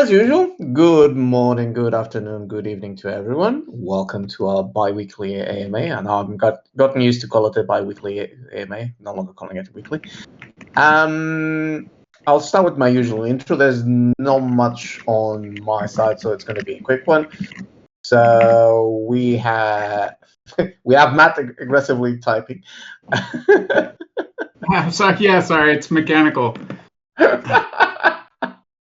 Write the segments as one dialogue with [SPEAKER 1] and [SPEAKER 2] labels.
[SPEAKER 1] As usual, good morning, good afternoon, good evening to everyone. Welcome to our bi-weekly AMA, and I've gotten used to call it a bi-weekly AMA, no longer calling it weekly. I'll start with my usual intro. There's not much on my side, so it's going to be a quick one. So we have Matt aggressively typing.
[SPEAKER 2] Sorry, it's mechanical.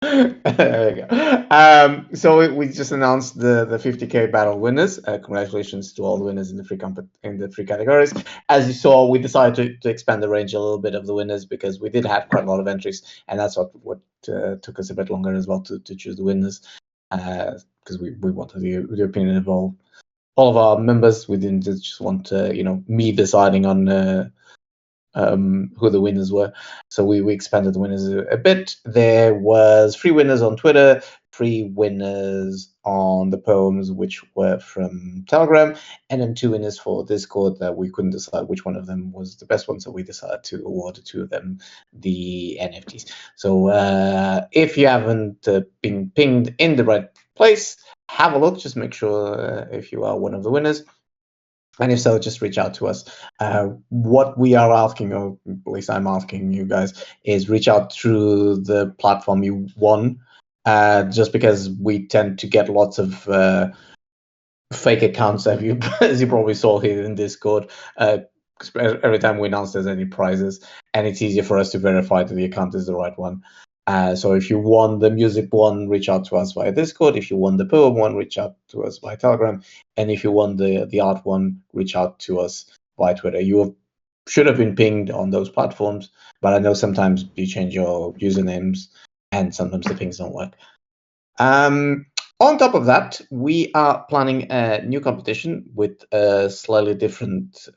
[SPEAKER 1] There you go. So we just announced the 50K battle winners. Congratulations to all the winners in the free categories. As you saw, we decided to expand the range a little bit of the winners because we did have quite a lot of entries, and that's what took us a bit longer as well to choose the winners, because we wanted the opinion of all of our members. We didn't just want me deciding on who the winners were. So we expanded the winners a bit. There was 3 winners on Twitter, 3 winners on the poems, which were from Telegram, and then 2 winners for Discord that we couldn't decide which one of them was the best one. So we decided to award the 2 of them the NFTs. So if you haven't been pinged in the right place, have a look. Just make sure if you are one of the winners. And if so, just reach out to us. What we are asking, or at least I'm asking you guys, is reach out through the platform you won, just because we tend to get lots of fake accounts, as you probably saw here in Discord. Every time we announce there's any prizes, and it's easier for us to verify that the account is the right one. So if you won the music one, reach out to us via Discord. If you won the poem one, reach out to us via Telegram. And if you won the art one, reach out to us via Twitter. You should have been pinged on those platforms, but I know sometimes you change your usernames and sometimes the pings don't work. On top of that, we are planning a new competition with a slightly different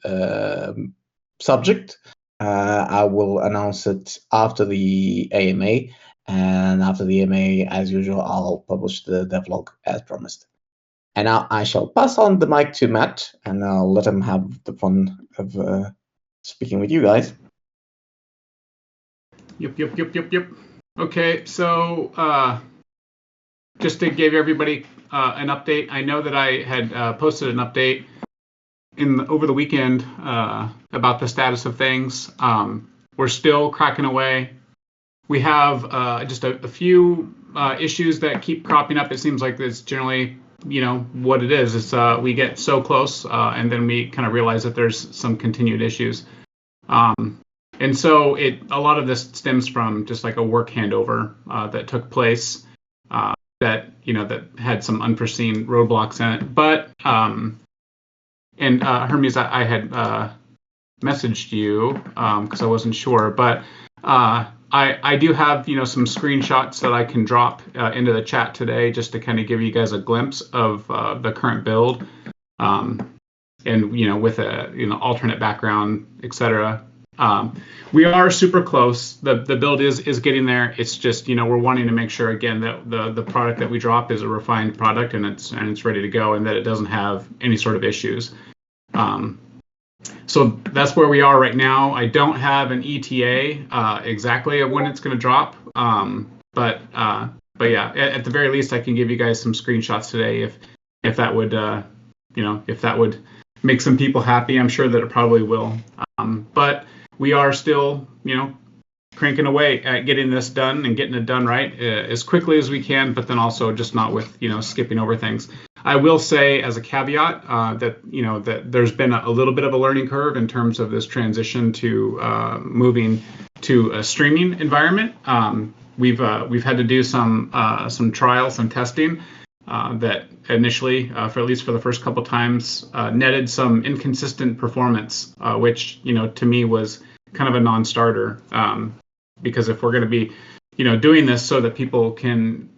[SPEAKER 1] subject. I will announce it after the AMA, and after the AMA, as usual, I'll publish the devlog as promised. And now I shall pass on the mic to Matt, and I'll let him have the fun of speaking with you guys.
[SPEAKER 2] Yep. Okay, so just to give everybody an update, I know that I had posted an update over the weekend about the status of things. We're still cracking away. We have just a few issues that keep cropping up. It seems like it's generally, what it is. It's we get so close, and then we kind of realize that there's some continued issues. And so a lot of this stems from just like a work handover that took place that had some unforeseen roadblocks in it. But and Hermes, I had messaged you because I wasn't sure, but I do have some screenshots that I can drop into the chat today just to kind of give you guys a glimpse of the current build, and with a alternate background, etc. We are super close. The build is getting there. It's just we're wanting to make sure again that the product that we drop is a refined product and it's ready to go, and that it doesn't have any sort of issues. So that's where we are right now. I don't have an ETA exactly of when it's going to drop, but yeah, at the very least, I can give you guys some screenshots today if that would if that would make some people happy. I'm sure that it probably will. But we are still cranking away at getting this done and getting it done right as quickly as we can, but then also just not with skipping over things. I will say as a caveat that that there's been a little bit of a learning curve in terms of this transition to moving to a streaming environment. We've had to do some trials and testing that initially, for at least for the first couple times, netted some inconsistent performance, which to me was kind of a non-starter, because if we're going to be doing this so that people can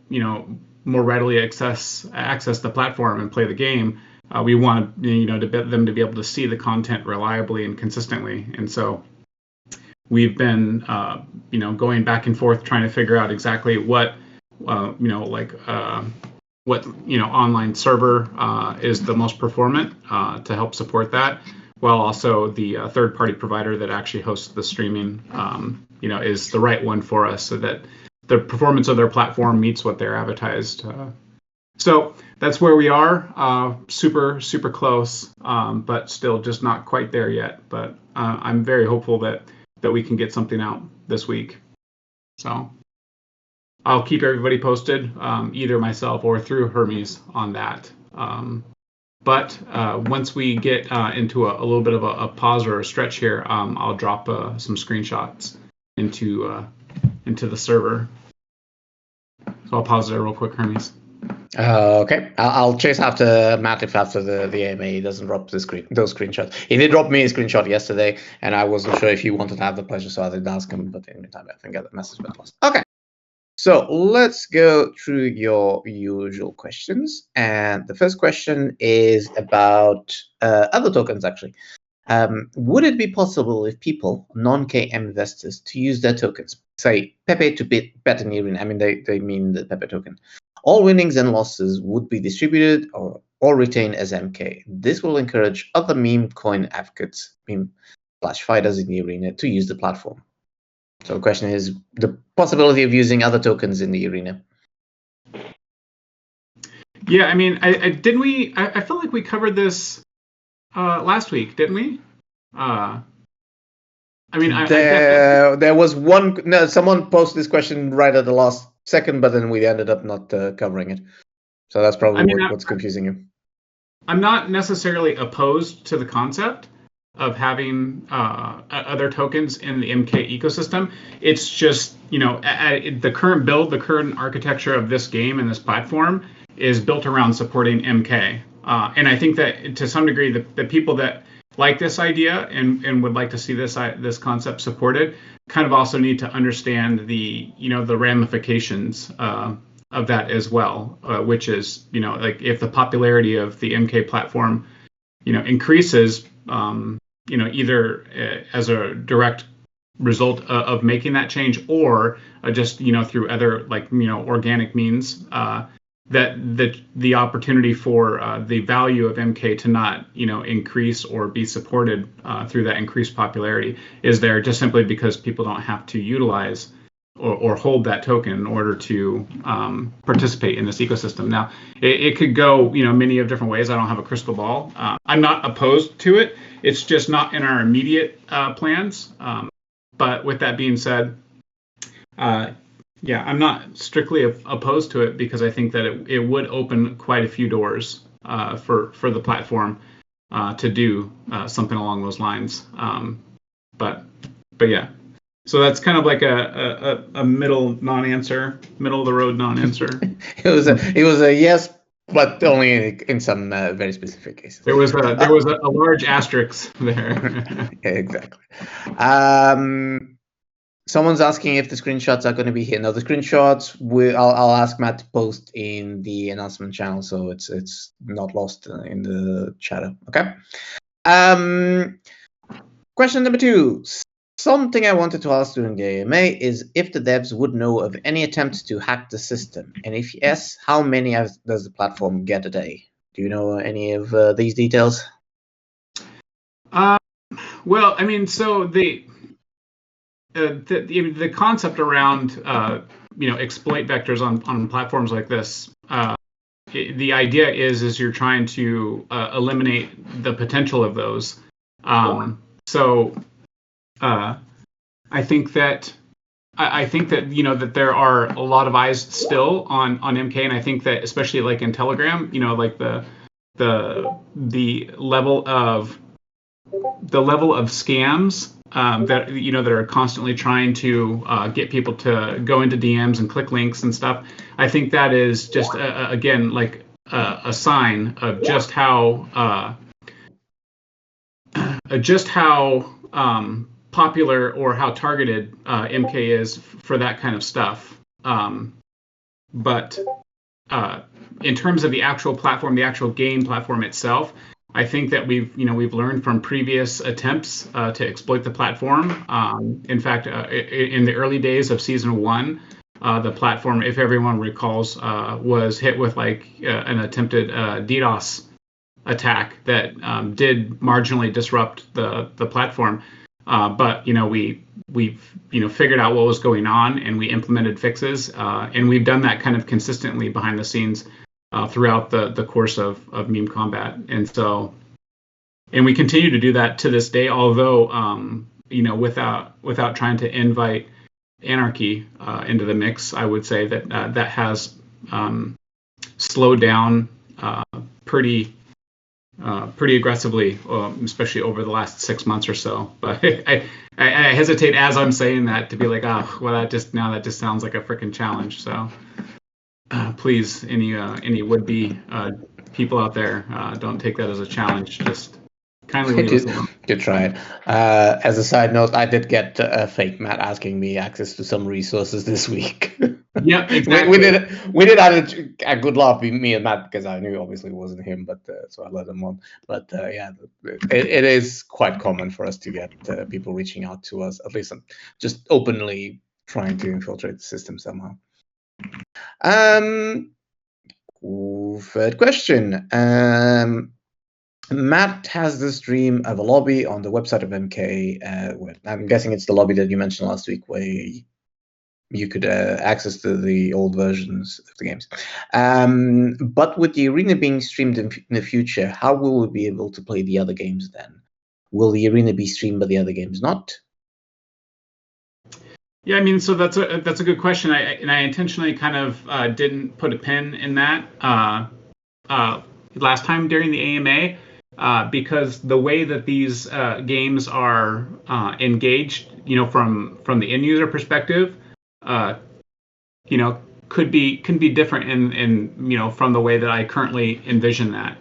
[SPEAKER 2] more readily access the platform and play the game, we want them to be able to see the content reliably and consistently. And so we've been going back and forth trying to figure out exactly what online server is the most performant to help support that, while also the third-party provider that actually hosts the streaming is the right one for us, so that the performance of their platform meets what they're advertised. So that's where we are. Super, super close, but still just not quite there yet. But I'm very hopeful that we can get something out this week. So I'll keep everybody posted, either myself or through Hermes on that. But once we get into a little bit of a pause or a stretch here, I'll drop some screenshots into the server. So I'll pause there real quick, Hermes.
[SPEAKER 1] Okay, I'll chase after Matt after the AMA doesn't drop those screenshots. He did drop me a screenshot yesterday, and I wasn't sure if he wanted to have the pleasure, so I did ask him. But in the meantime, I think I got the message got lost. Okay, so let's go through your usual questions, and the first question is about other tokens. Actually, would it be possible if people, non-KM investors, to use their tokens, say Pepe to bet in the arena? I mean, they mean the Pepe token. All winnings and losses would be distributed or retained as MK. This will encourage other meme coin advocates, meme/fighters in the arena to use the platform. So the question is the possibility of using other tokens in the arena.
[SPEAKER 2] Yeah, I mean, I feel like we covered this last week, didn't we? I mean,
[SPEAKER 1] there was one. No, someone posted this question right at the last second, but then we ended up not covering it. So that's probably what's confusing you.
[SPEAKER 2] I'm not necessarily opposed to the concept of having other tokens in the MK ecosystem. It's just, at the current build, the current architecture of this game and this platform is built around supporting MK. And I think that to some degree, the people that like this idea and would like to see this concept supported kind of also need to understand the ramifications of that as well, which is, like if the popularity of the MK platform, increases, either as a direct result of making that change or just, through other organic means, that the opportunity for the value of MK to not, increase or be supported through that increased popularity is there just simply because people don't have to utilize or hold that token in order to participate in this ecosystem. Now, it could go, many of different ways. I don't have a crystal ball. I'm not opposed to it. It's just not in our immediate plans. But with that being said, yeah, I'm not strictly opposed to it because I think that it would open quite a few doors for the platform to do something along those lines. But yeah, so that's kind of like a middle of the road non-answer.
[SPEAKER 1] It was a yes, but only in some very specific cases.
[SPEAKER 2] There was a large asterisk there.
[SPEAKER 1] Yeah, exactly. Someone's asking if the screenshots are going to be here. No, the screenshots I'll ask Matt to post in the announcement channel, so it's not lost in the chatter. Okay. Question number 2. Something I wanted to ask during the AMA is if the devs would know of any attempts to hack the system, and if yes, how many does the platform get a day? Do you know any of these details?
[SPEAKER 2] Well, I mean, so the concept around exploit vectors on platforms like this, the idea is you're trying to eliminate the potential of those. I think that that there are a lot of eyes still on MK, and I think that especially like in Telegram, like the level of scams that are constantly trying to get people to go into DMs and click links and stuff. I think that is just again like a sign of just how popular or how targeted MK is for that kind of stuff. But in terms of the actual platform, the actual game platform itself, I think that we've learned from previous attempts to exploit the platform. In fact, in the early days of season 1, the platform, if everyone recalls, was hit with an attempted DDoS attack that did marginally disrupt the platform. But we we've figured out what was going on, and we implemented fixes, and we've done that kind of consistently behind the scenes throughout the course of Meme Combat, and we continue to do that to this day. Although without trying to invite anarchy into the mix, I would say that that has slowed down pretty aggressively, especially over the last 6 months or so. But I hesitate as I'm saying that to be like, well, that just sounds like a freaking challenge. So please, any would-be people out there, don't take that as a challenge. Just kindly leave us alone.
[SPEAKER 1] Good try it. As a side note, I did get fake Matt asking me access to some resources this week.
[SPEAKER 2] Yeah, exactly.
[SPEAKER 1] we did have a good laugh, me and Matt, because I knew obviously it wasn't him, but so I let him on. But yeah, it is quite common for us to get people reaching out to us, at least just openly trying to infiltrate the system somehow. Third question. Matt has this dream of a lobby on the website of MK. I'm guessing it's the lobby that you mentioned last week, where you could access the old versions of the games. But with the arena being streamed in the future, how will we be able to play the other games then? Will the arena be streamed but the other games not?
[SPEAKER 2] Yeah, I mean, so that's a good question. I intentionally kind of didn't put a pin in that last time during the AMA. Because the way that these games are engaged, from the end user perspective, could be different in from the way that I currently envision that.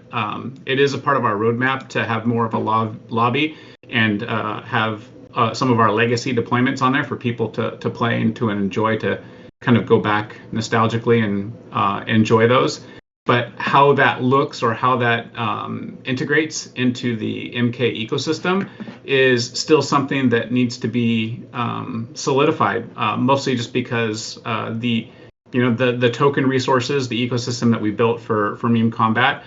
[SPEAKER 2] It is a part of our roadmap to have more of a lobby and have some of our legacy deployments on there for people to play and to enjoy, to kind of go back nostalgically and enjoy those. But how that looks or how that integrates into the MK ecosystem is still something that needs to be solidified. Mostly just because the token resources, the ecosystem that we built for Meme Kombat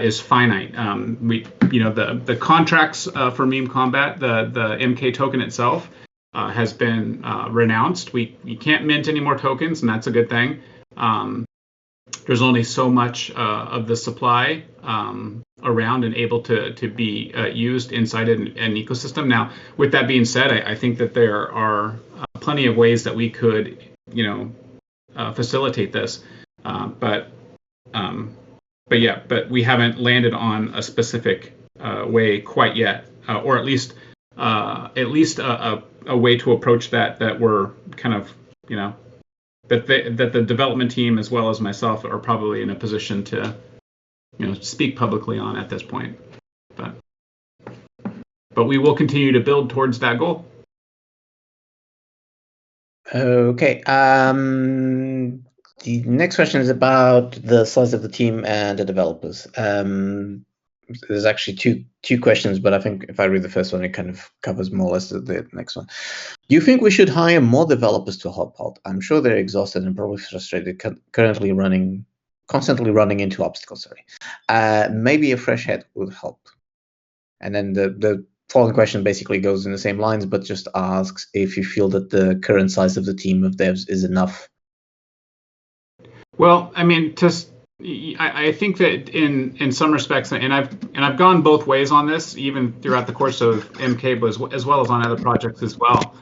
[SPEAKER 2] is finite. The contracts for Meme Kombat, the MK token itself has been renounced. You can't mint any more tokens, and that's a good thing. There's only so much of the supply around and able to be used inside an ecosystem. Now, with that being said, I think that there are plenty of ways that we could, facilitate this. But we haven't landed on a specific way quite yet, or at least a way to approach that we're kind of, that the development team as well as myself are probably in a position to, speak publicly on at this point. But we will continue to build towards that goal.
[SPEAKER 1] Okay. The next question is about the size of the team and the developers. There's actually two questions, but I think if I read the first one, it kind of covers more or less the next one. Do you think we should hire more developers to help out? I'm sure they're exhausted and probably frustrated, constantly running into obstacles. Maybe a fresh head would help. And then the following question basically goes in the same lines, but just asks if you feel that the current size of the team of devs is enough.
[SPEAKER 2] Well, I mean, I think that in some respects, and I've gone both ways on this, even throughout the course of MK, but as well as on other projects as well.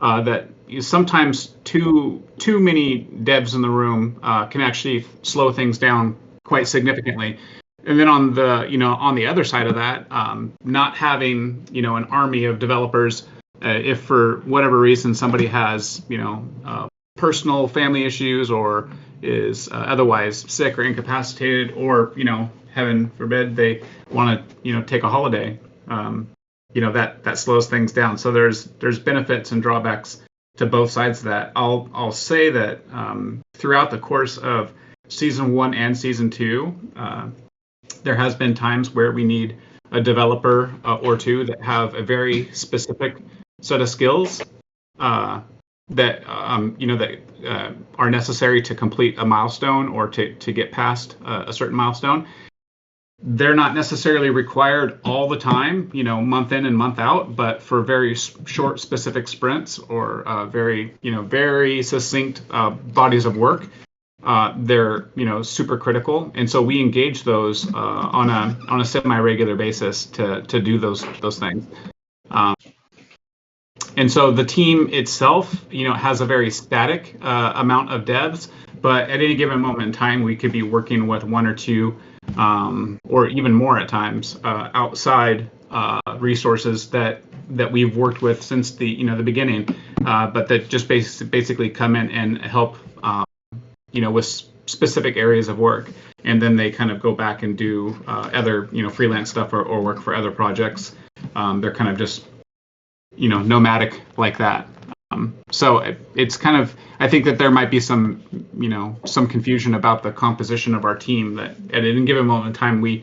[SPEAKER 2] That sometimes too many devs in the room can actually slow things down quite significantly. And then on the other side of that, not having an army of developers, if for whatever reason somebody has personal family issues or is otherwise sick or incapacitated, or heaven forbid they want to take a holiday, that slows things down. So there's benefits and drawbacks to both sides of that. I'll say that throughout the course of season 1 and season 2, there has been times where we need a developer or two that have a very specific set of skills that are necessary to complete a milestone or to get past a certain milestone. they're not necessarily required all the time, month in and month out, but for very short, specific sprints or very succinct bodies of work, they're super critical. And so we engage those on a semi-regular basis to do those things. And so the team itself, has a very static amount of devs, but at any given moment in time, we could be working with one or two, or even more at times, outside resources that we've worked with since the beginning, but that just basically come in and help, with specific areas of work, and then they kind of go back and do other freelance stuff or work for other projects. They're kind of just nomadic like that. So it's kind of, I think that there might be some confusion about the composition of our team, that at any given moment in time, we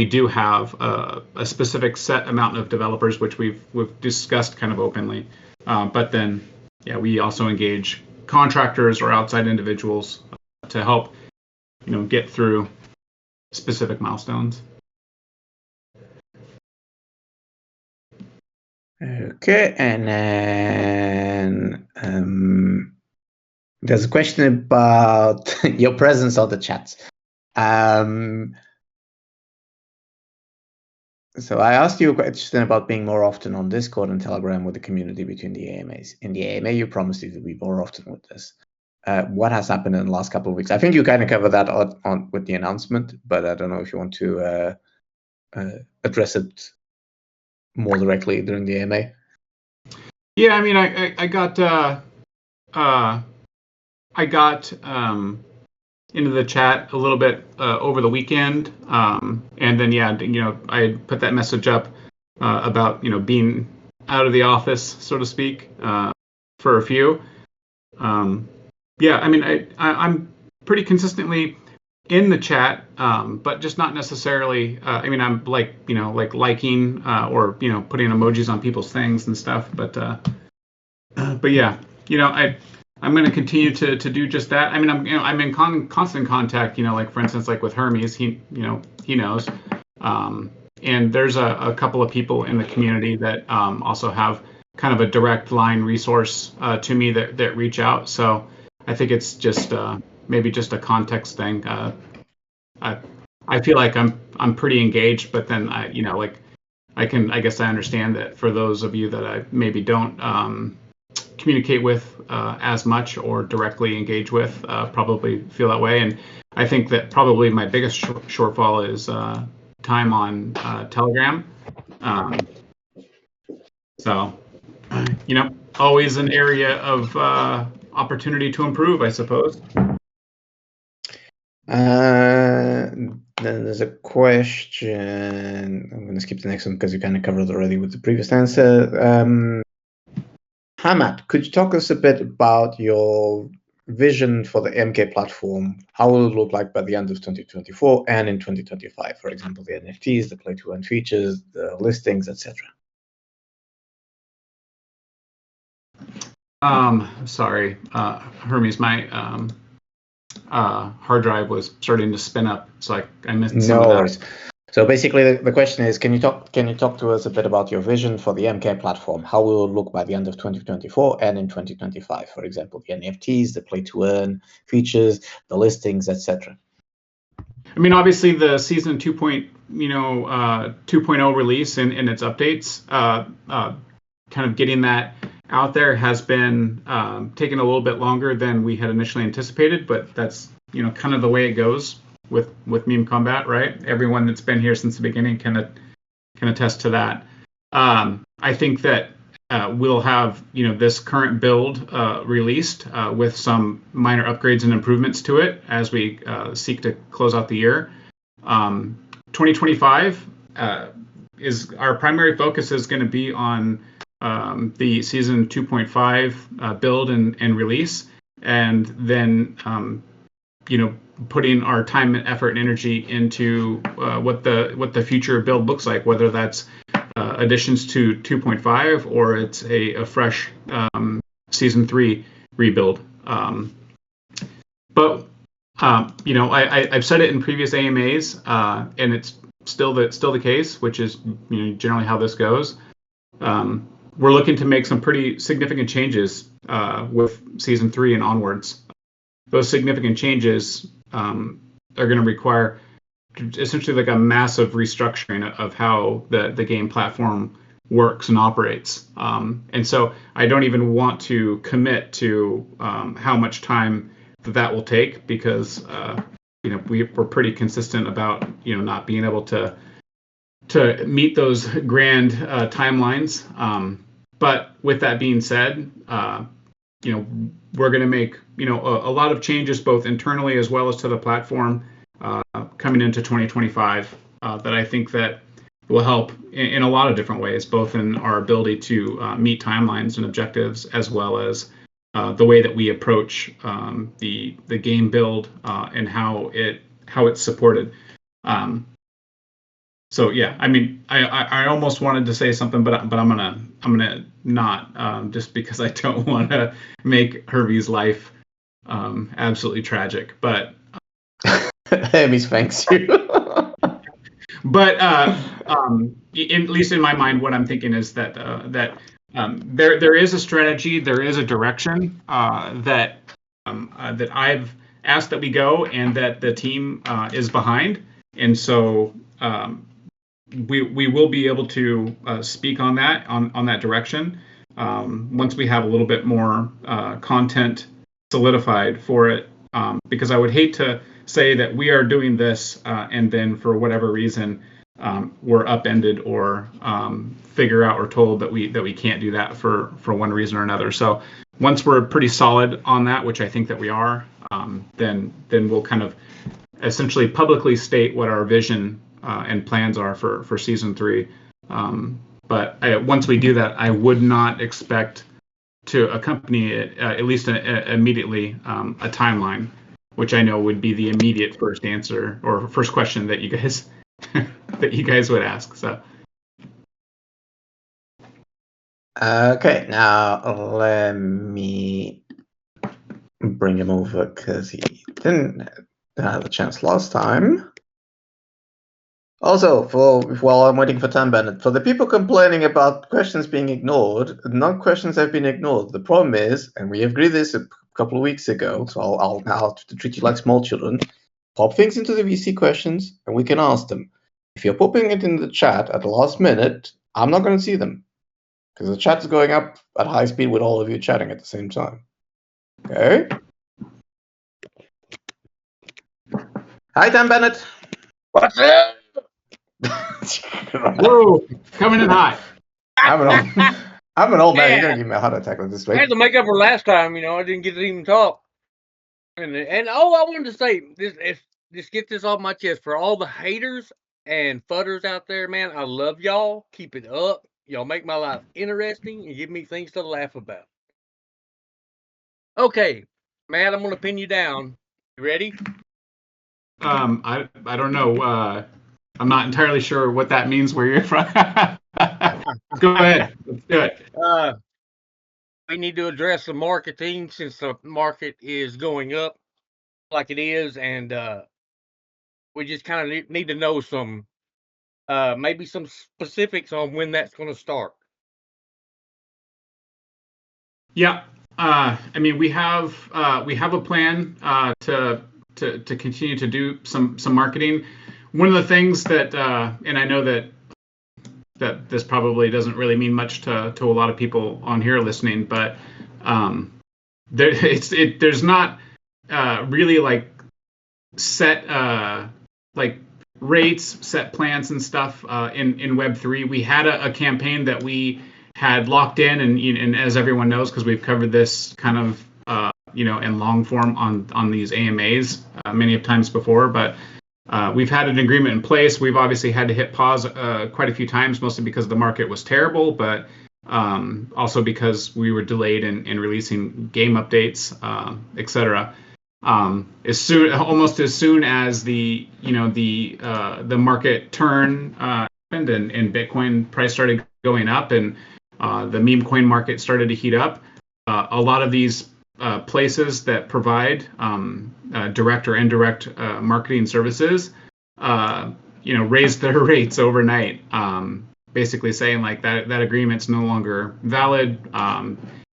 [SPEAKER 2] do have a specific set amount of developers, which we've discussed kind of openly. But then, we also engage contractors or outside individuals to help, get through specific milestones.
[SPEAKER 1] Okay, and then there's a question about your presence on the chats. So I asked you a question about being more often on Discord and Telegram with the community between the AMAs. In the AMA, you promised you to be more often with this. What has happened in the last couple of weeks? I think you kind of covered that on with the announcement, but I don't know if you want to address it more directly during the AMA.
[SPEAKER 2] Yeah, I mean, I got into the chat a little bit over the weekend, and then I put that message up about being out of the office, so to speak, for a few. I mean, I'm pretty consistently in the chat, but just not necessarily. I mean, I'm like liking or putting emojis on people's things and stuff. But yeah, I'm going to continue to do just that. I mean, I'm in constant contact. Like for instance, like with Hermes, he knows. And there's a couple of people in the community that also have kind of a direct line resource to me that reach out. So I think it's just maybe just a context thing. I feel like I'm pretty engaged, but then I guess I understand that for those of you that I maybe don't communicate with as much or directly engage with, probably feel that way. And I think that probably my biggest shortfall is time on Telegram. So always an area of opportunity to improve, I suppose.
[SPEAKER 1] Then there's a question. I'm going to skip the next one because you kind of covered it already with the previous answer. Hamad, could you talk us a bit about your vision for the MK platform? How will it look like by the end of 2024 and in 2025? For example, the NFTs, the play-to-earn features, the listings, etc.
[SPEAKER 2] Sorry, Hermes, my hard drive was starting to spin up, so I missed some of that.
[SPEAKER 1] worries. So basically, the question is, can you talk to us a bit about your vision for the MK platform? How will it look by the end of 2024 and in 2025? For example, the NFTs, the play-to-earn features, the listings, etc.
[SPEAKER 2] I mean, obviously, the season 2.0 release and its updates, kind of getting that out there has been taking a little bit longer than we had initially anticipated, but that's kind of the way it goes with Meme Kombat, right? Everyone that's been here since the beginning can attest to that. I think that we'll have this current build released with some minor upgrades and improvements to it as we seek to close out the year. 2025 is our primary focus is going to be on the season 2.5 build and release, and then putting our time and effort and energy into what the future build looks like, whether that's additions to 2.5 or it's a fresh season 3 rebuild. But I've said it in previous AMAs, and it's still the case, which is generally how this goes. We're looking to make some pretty significant changes with season 3 and onwards. Those significant changes are going to require essentially like a massive restructuring of how the game platform works and operates. And so I don't even want to commit to how much time that will take, because we're pretty consistent about not being able to meet those grand timelines. But with that being said, we're going to make a lot of changes both internally as well as to the platform coming into 2025 that I think that will help in a lot of different ways, both in our ability to meet timelines and objectives, as well as the way that we approach the game build and how it's supported. So yeah, I mean, I almost wanted to say something, but I'm gonna not, just because I don't want to make Hervey's life absolutely tragic. But
[SPEAKER 1] Hervey thanks you.
[SPEAKER 2] But at least in my mind, what I'm thinking is that there is a strategy, there is a direction that I've asked that we go, and that the team is behind, and so we will be able to speak on that direction once we have a little bit more content solidified for it, because I would hate to say that we are doing this and then for whatever reason we're upended or figure out or told that we can't do that for one reason or another. So once we're pretty solid on that, which I think that we are, then we'll kind of essentially publicly state what our vision and plans are for season 3. But once we do that, I would not expect to accompany it, at least immediately, a timeline, which I know would be the immediate first answer or first question that you guys would ask. So.
[SPEAKER 1] Okay, now let me bring him over because he didn't have a chance last time. Also, while I'm waiting for Tam Bennett, for the people complaining about questions being ignored, no questions have been ignored. The problem is, and we agreed this a couple of weeks ago, so I'll now have to treat you like small children. Pop things into the VC questions, and we can ask them. If you're popping it in the chat at the last minute, I'm not going to see them, because the chat is going up at high speed with all of you chatting at the same time. Okay? Hi, Tam Bennett.
[SPEAKER 3] What's up?
[SPEAKER 2] Whoa, coming in hot.
[SPEAKER 1] I'm an old man. You're going to give me a heart attack with this,
[SPEAKER 3] I
[SPEAKER 1] right?
[SPEAKER 3] had to make up for last time, I didn't get to even talk. And I wanted to say, just get this off my chest. For all the haters and fudders out there, man, I love y'all. Keep it up. Y'all make my life interesting and give me things to laugh about. Okay, Matt, I'm going to pin you down. You ready?
[SPEAKER 2] I don't know. I'm not entirely sure what that means where you're from. Go ahead. Let's do it.
[SPEAKER 3] We need to address the marketing since the market is going up like it is, and we just kind of need to know some, maybe some specifics on when that's going to start.
[SPEAKER 2] Yeah. I mean, we have a plan to continue to do some marketing. One of the things that, and I know that this probably doesn't really mean much to a lot of people on here listening, but there's not really like set like rates, set plans and stuff in Web3. We had a campaign that we had locked in, and as everyone knows, because we've covered this kind of in long form on these AMAs many times before, but we've had an agreement in place. We've obviously had to hit pause quite a few times, mostly because the market was terrible, but also because we were delayed in releasing game updates, etc. Almost as soon as the market turn happened and Bitcoin price started going up and the meme coin market started to heat up, a lot of these places that provide direct or indirect marketing services, raised their rates overnight, basically saying like that agreement's no longer valid.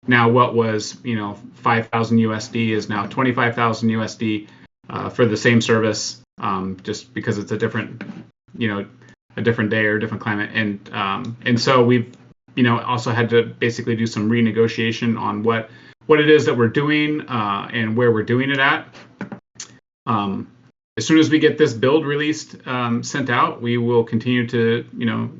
[SPEAKER 2] Now what was 5,000 USD is now 25,000 USD for the same service, just because it's a different day or a different climate, and so we've also had to basically do some renegotiation on what it is that we're doing and where we're doing it at. As soon as we get this build released, sent out, we will continue to,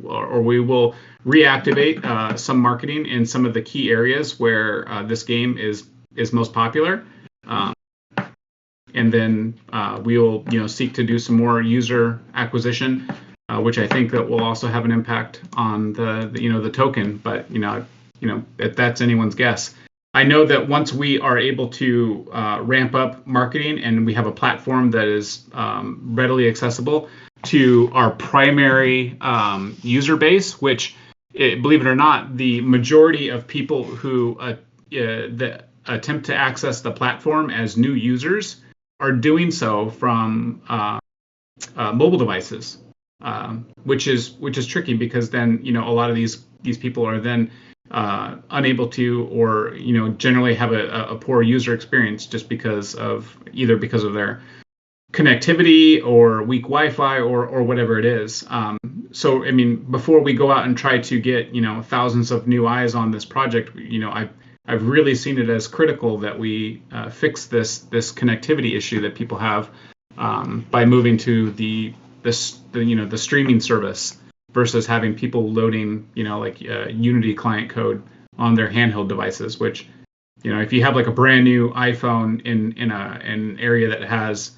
[SPEAKER 2] or we will reactivate some marketing in some of the key areas where this game is most popular. And then we'll, seek to do some more user acquisition, which I think that will also have an impact on the token. But, that's anyone's guess. I know that once we are able to ramp up marketing and we have a platform that is readily accessible to our primary user base, which, believe it or not, the majority of people who that attempt to access the platform as new users are doing so from mobile devices, which is tricky, because then a lot of these people are then unable to, or generally have a poor user experience just because of their connectivity or weak Wi-Fi or whatever it is. So I mean, before we go out and try to get thousands of new eyes on this project, I've really seen it as critical that we fix this connectivity issue that people have by moving to the streaming service, versus having people loading, Unity client code on their handheld devices, which, if you have like a brand new iPhone in an area that has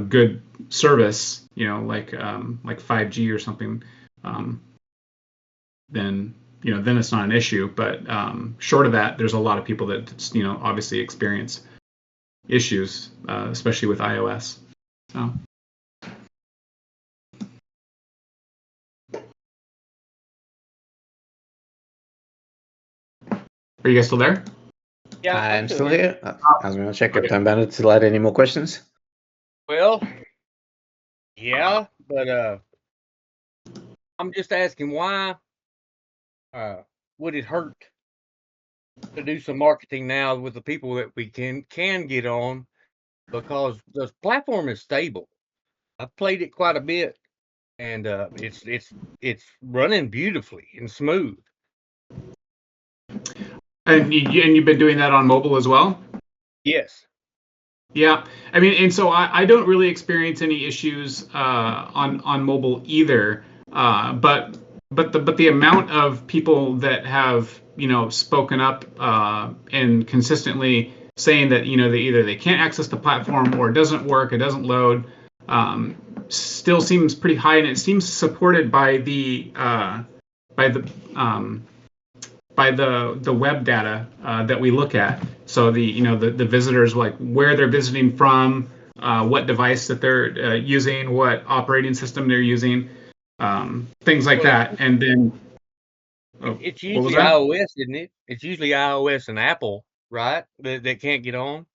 [SPEAKER 2] good service, like 5G or something, then it's not an issue. But short of that, there's a lot of people that, obviously experience issues, especially with iOS. So. Are you guys still there?
[SPEAKER 3] Yeah,
[SPEAKER 1] I'm still here. I was going to check if Time Bandit still had any more questions.
[SPEAKER 3] Well, yeah, but I'm just asking, why would it hurt to do some marketing now with the people that we can get on, because the platform is stable. I've played it quite a bit, and it's running beautifully and smooth.
[SPEAKER 2] And you've been doing that on mobile as well?
[SPEAKER 3] Yes.
[SPEAKER 2] Yeah, I mean, and so I don't really experience any issues on mobile either. But the amount of people that have spoken up and consistently saying that they can't access the platform, or it doesn't work, it doesn't load, still seems pretty high, and it seems supported by the web data that we look at. So the visitors, like where they're visiting from, what device that they're using, what operating system they're using, things like that. And then
[SPEAKER 3] it's usually iOS, isn't it? It's usually iOS and Apple, right? That can't get on.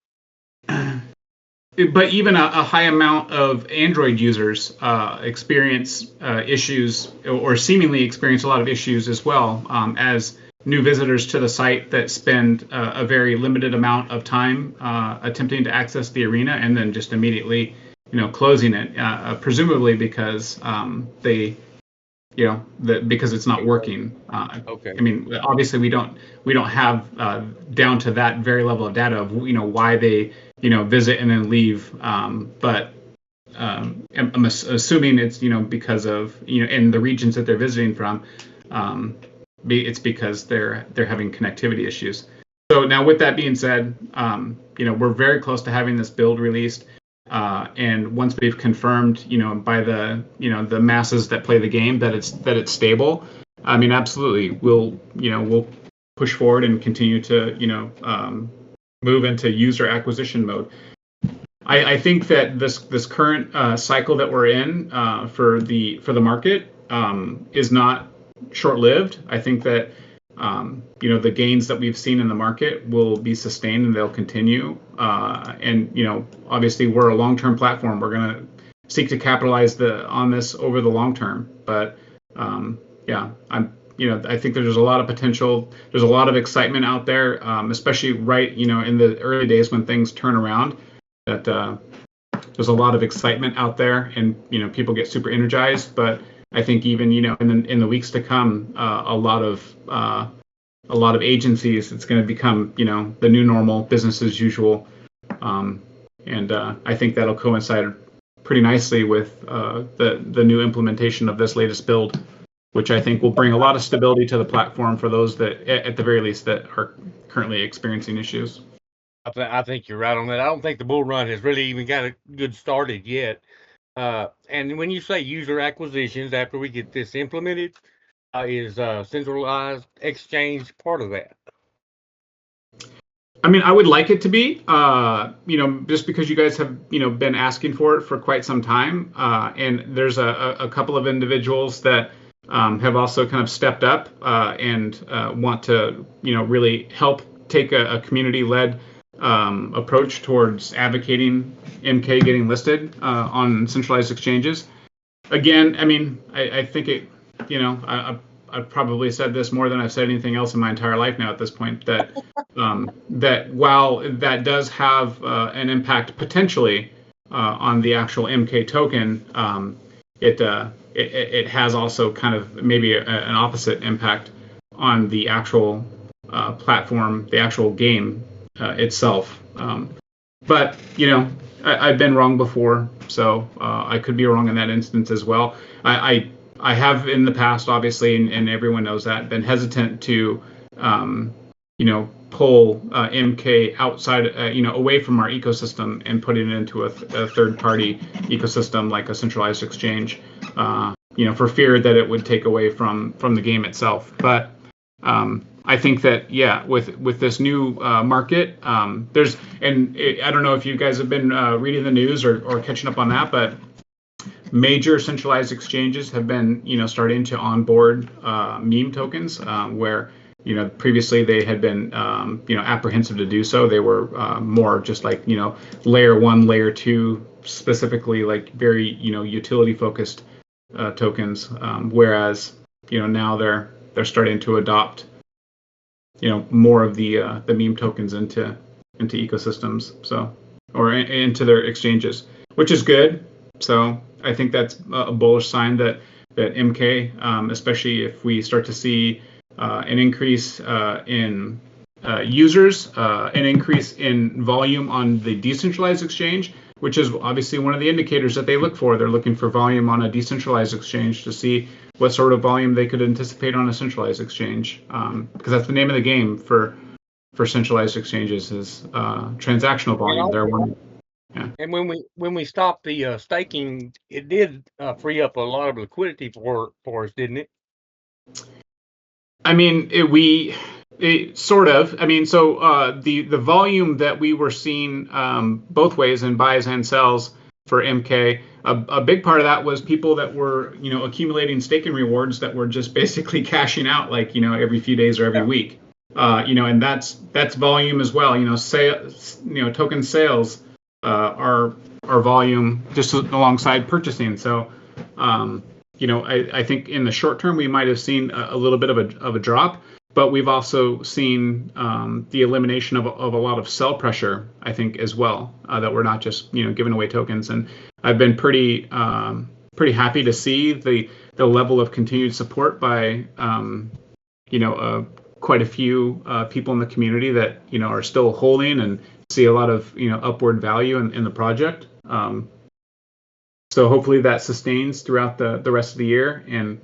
[SPEAKER 2] But even a high amount of Android users experience issues, or seemingly experience a lot of issues as well, as new visitors to the site that spend a very limited amount of time attempting to access the arena, and then just immediately, closing it, presumably because because it's not working.
[SPEAKER 3] Okay.
[SPEAKER 2] I mean, obviously we don't have down to that very level of data of why they visit and then leave. But I'm assuming it's because of in the regions that they're visiting from. It's because they're having connectivity issues. So now, with that being said, we're very close to having this build released, and once we've confirmed, by the the masses that play the game that it's stable, I mean, absolutely, we'll push forward and continue to move into user acquisition mode. I think that this current cycle that we're in for the market is not short-lived. I think that the gains that we've seen in the market will be sustained and they'll continue. And obviously we're a long-term platform. We're going to seek to capitalize on this over the long term. But I think there's a lot of potential. There's a lot of excitement out there, especially right, in the early days when things turn around. That there's a lot of excitement out there, and people get super energized. But I think even in the weeks to come, a lot of agencies, it's going to become the new normal, business as usual, and I think that'll coincide pretty nicely with the new implementation of this latest build, which I think will bring a lot of stability to the platform for those that, at the very least, that are currently experiencing issues.
[SPEAKER 3] I think you're right on that. I don't think the bull run has really even got a good started yet. And when you say user acquisitions after we get this implemented, is centralized exchange part of that?
[SPEAKER 2] I mean, I would like it to be, just because you guys have, been asking for it for quite some time. And there's a couple of individuals that have also kind of stepped up and want to, really help take a community-led approach towards advocating MK getting listed on centralized exchanges. Again, I mean, I think it, I've probably said this more than I've said anything else in my entire life now at this point, that that while that does have an impact potentially on the actual MK token, it has also kind of maybe an opposite impact on the actual platform, the actual game itself. But I've been wrong before, so I could be wrong in that instance as well. I have in the past, obviously, and everyone knows that, been hesitant to pull MK outside, away from our ecosystem and putting it into a third-party ecosystem like a centralized exchange, for fear that it would take away from the game itself. But I think that, with this new market, I don't know if you guys have been reading the news or catching up on that, but major centralized exchanges have been, starting to onboard meme tokens, where previously they had been, apprehensive to do so. They were more just like, layer 1, layer 2, specifically like very, utility focused tokens, whereas now they're starting to adopt more of the meme tokens into ecosystems, or into their exchanges, which is good. So I think that's a bullish sign that MK, especially if we start to see an increase in users, an increase in volume on the decentralized exchange, which is obviously one of the indicators that they look for. They're looking for volume on a decentralized exchange to see what sort of volume they could anticipate on a centralized exchange, because that's the name of the game for centralized exchanges is transactional volume. They're one. Yeah.
[SPEAKER 3] And when we stopped the staking, it did free up a lot of liquidity for us, didn't it?
[SPEAKER 2] I mean, it sort of. I mean, so the volume that we were seeing both ways in buys and sells for MK, a big part of that was people that were accumulating staking rewards that were just basically cashing out like every few days or every week. And that's volume as well. Token sales are volume just alongside purchasing. So I think in the short term we might have seen a little bit of a drop, but we've also seen the elimination of a lot of sell pressure, I think, as well, that we're not just giving away tokens. And I've been pretty happy to see the level of continued support by quite a few people in the community that are still holding and see a lot of upward value in the project. So hopefully that sustains throughout the rest of the year, and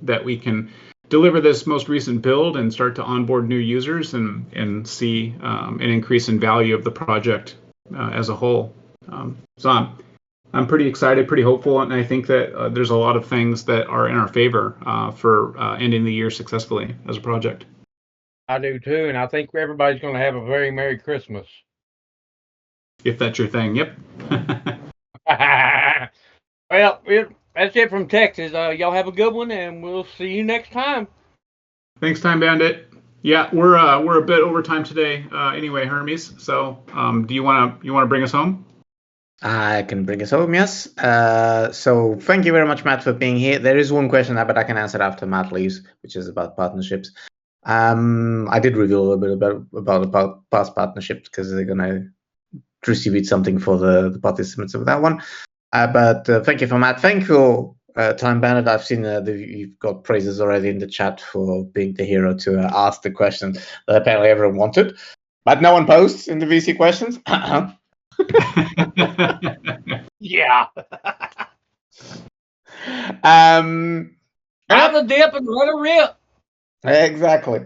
[SPEAKER 2] that we can deliver this most recent build and start to onboard new users and see an increase in value of the project as a whole. So I'm pretty excited, pretty hopeful, and I think that there's a lot of things that are in our favor for ending the year successfully as a project.
[SPEAKER 3] I do too, and I think everybody's going to have a very Merry Christmas.
[SPEAKER 2] If that's your thing, yep.
[SPEAKER 3] Well, that's it from Texas. Y'all have a good one, and we'll see you next time.
[SPEAKER 2] Thanks, Time Bandit. Yeah, we're a bit over time today. Anyway, Hermes. So, do you wanna bring us home?
[SPEAKER 1] I can bring us home, yes. So thank you very much, Matt, for being here. There is one question, but I can answer it after Matt leaves, which is about partnerships. I did reveal a little bit about past partnerships because they're gonna distribute something for the participants of that one. But thank you for Matt. Thank you, Time Bandit. I've seen you've got praises already in the chat for being the hero to ask the question that apparently everyone wanted, but no one posts in the VC questions.
[SPEAKER 3] Yeah. Have the dip and let it rip.
[SPEAKER 1] Exactly.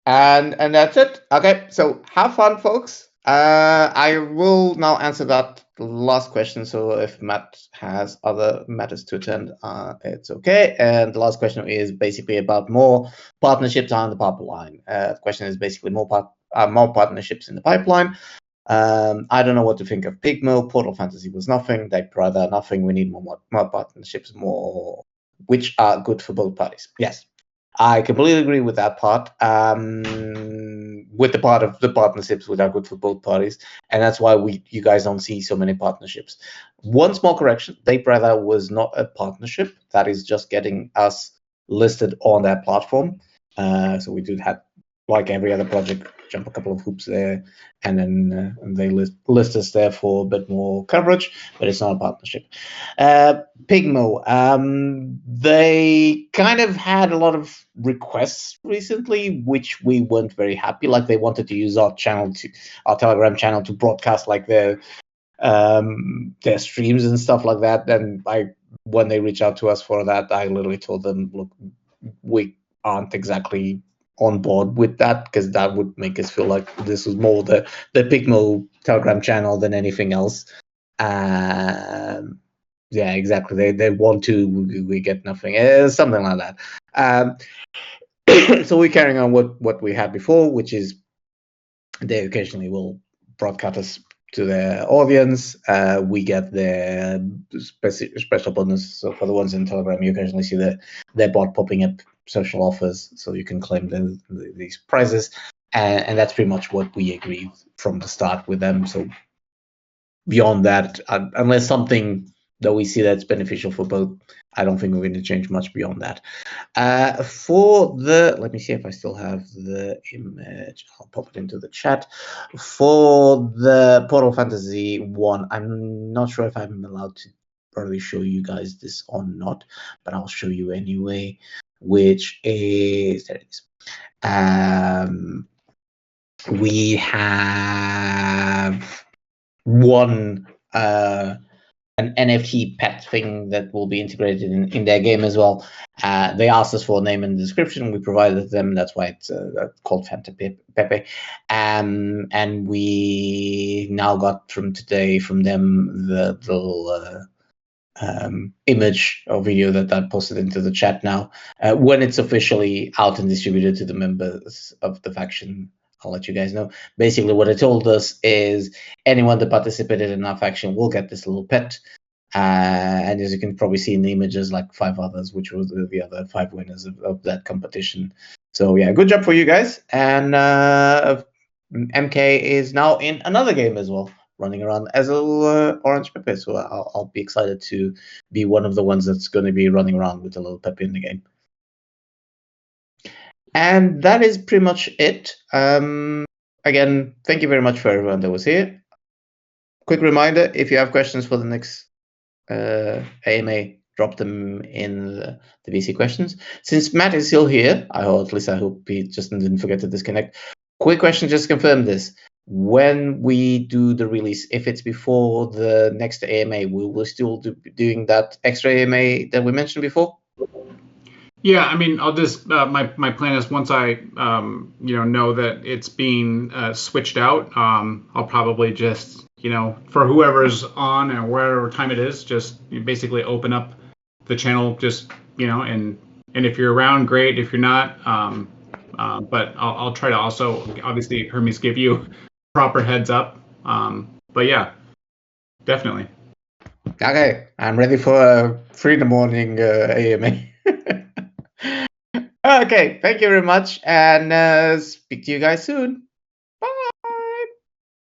[SPEAKER 1] And that's it. Okay, so have fun, folks. I will now answer that last question. So if Matt has other matters to attend, it's okay. And the last question is basically about more partnerships on the pipeline. The question is basically more partnerships in the pipeline. I don't know what to think of Pigmo. Portal Fantasy was nothing. Deck Brother, nothing. We need more partnerships, more which are good for both parties. Yes, I completely agree with that part. With the part of the partnerships which are good for both parties, and that's why you guys don't see so many partnerships. One small correction: Deck Brother was not a partnership. That is just getting us listed on their platform. So we do have, like every other project, jump a couple of hoops there, and then they list us there for a bit more coverage, but it's not a partnership. Pigmo, they kind of had a lot of requests recently, which we weren't very happy. Like they wanted to use our Telegram channel to broadcast like their streams and stuff like that. And when they reached out to us for that, I literally told them, look, we aren't exactly on board with that, because that would make us feel like this was more the Pigmo Telegram channel than anything else. Yeah, exactly. They want to, we get nothing, something like that. So we're carrying on what we had before, which is they occasionally will broadcast us to their audience. We get their special bonus. So for the ones in Telegram, you occasionally see their bot popping up social offers, so you can claim these prizes, and that's pretty much what we agreed from the start with them. So beyond that, unless something that we see that's beneficial for both, I don't think we're going to change much beyond that. Let me see if I still have the image. I'll pop it into the chat. For the Portal Fantasy one, I'm not sure if I'm allowed to probably show you guys this or not, but I'll show you anyway, which is, there it is. We have one an NFT pet thing that will be integrated in their game as well. They asked us for a name and description. We provided them. That's why it's called Fanta Pepe. And we now got from them the little image or video that I posted into the chat now. When it's officially out and distributed to the members of the faction, I'll let you guys know. Basically, what it told us is anyone that participated in our faction will get this little pet. And as you can probably see in the images, like 5 others, which were the other 5 winners of that competition. So yeah, good job for you guys. And MK is now in another game as well, running around as a little orange Pepe. So I'll be excited to be one of the ones that's going to be running around with a little Pepe in the game. And that is pretty much it. Again, thank you very much for everyone that was here. Quick reminder, if you have questions for the next AMA, drop them in the VC questions. Since Matt is still here, I hope he just didn't forget to disconnect. Quick question, just confirm this. When we do the release, if it's before the next AMA, will we still be doing that extra AMA that we mentioned before?
[SPEAKER 2] Yeah, I mean, I'll just my plan is once I know that it's being switched out, I'll probably just for whoever's on and whatever time it is, just basically open up the channel, just and if you're around, great. If you're not, but I'll try to also obviously Hermes give you proper heads up. But yeah, definitely.
[SPEAKER 1] Okay, I'm ready for a 3 in the morning AMA. Okay, thank you very much, and speak to you guys soon.